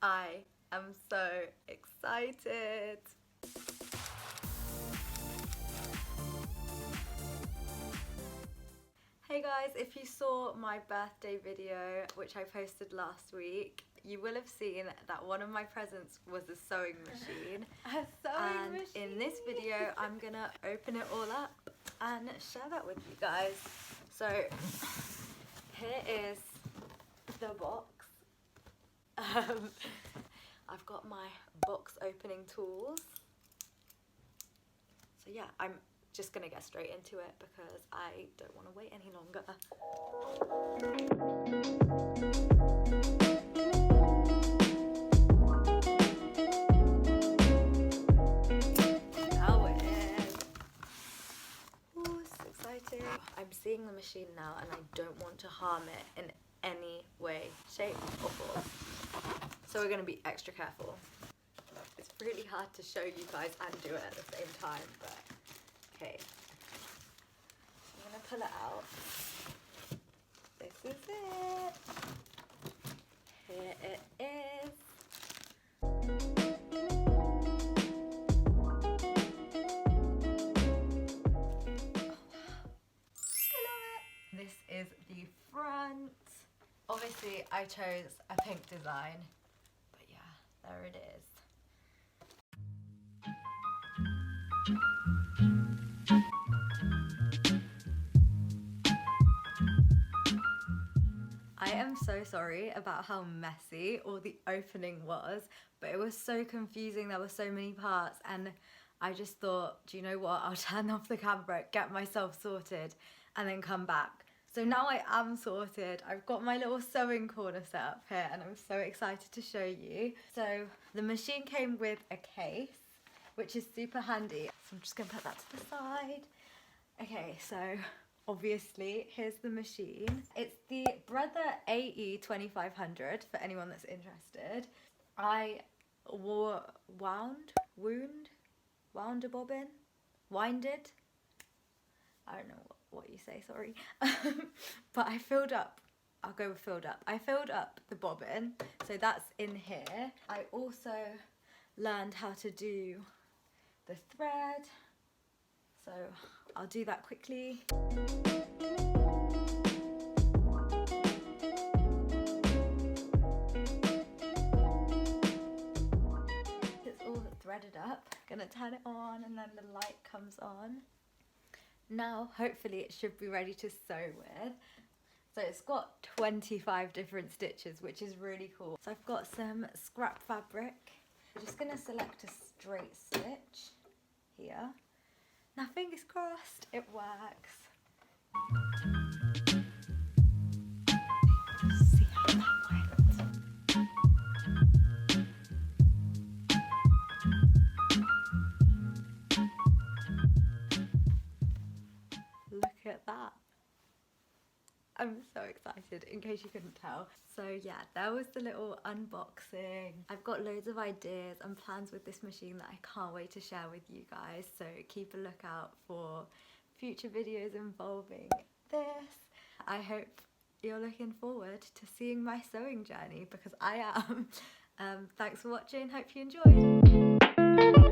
I am so excited. Hey guys, if you saw my birthday video, which I posted last week, you will have seen that one of my presents was a sewing machine. A sewing machine. In this video, I'm gonna open it all up and share that with you guys. So here is the box. I've got my box opening tools. So yeah, I'm just gonna get straight into it because I don't want to wait any longer. Now we're in. Ooh, so exciting. I'm seeing the machine now and I don't want to harm it in any way, shape or form. So we're gonna be extra careful. It's really hard to show you guys and do it at the same time, but okay. I'm gonna pull it out. This is it. Here it is. I love it. This is the front. Obviously I chose a pink design, but yeah, there it is. I am so sorry about how messy all the opening was, but it was so confusing. There were so many parts and I just thought, do you know what? I'll turn off the camera, get myself sorted and then come back. So now I am sorted. I've got my little sewing corner set up here and I'm so excited to show you. So the machine came with a case, which is super handy. So I'm just gonna put that to the side. Okay, so obviously, here's the machine. It's the Brother AE 2500 for anyone that's interested. I wound a bobbin, winded. I don't know what you say, sorry. But I filled up, I'll go with filled up. I filled up the bobbin, so that's in here. I also learned how to do the thread. So I'll do that quickly. It's all threaded up. Gonna turn it on and then the light comes on. Now hopefully it should be ready to sew with. So it's got 25 different stitches, which is really cool. So I've got some scrap fabric. I'm just gonna select a straight stitch here. Now fingers crossed, it works. See how that went. Look at that. I'm so excited, in case you couldn't tell. So yeah, there was the little unboxing. I've got loads of ideas and plans with this machine that I can't wait to share with you guys. So keep a lookout for future videos involving this. I hope you're looking forward to seeing my sewing journey because I am. Thanks for watching, hope you enjoyed.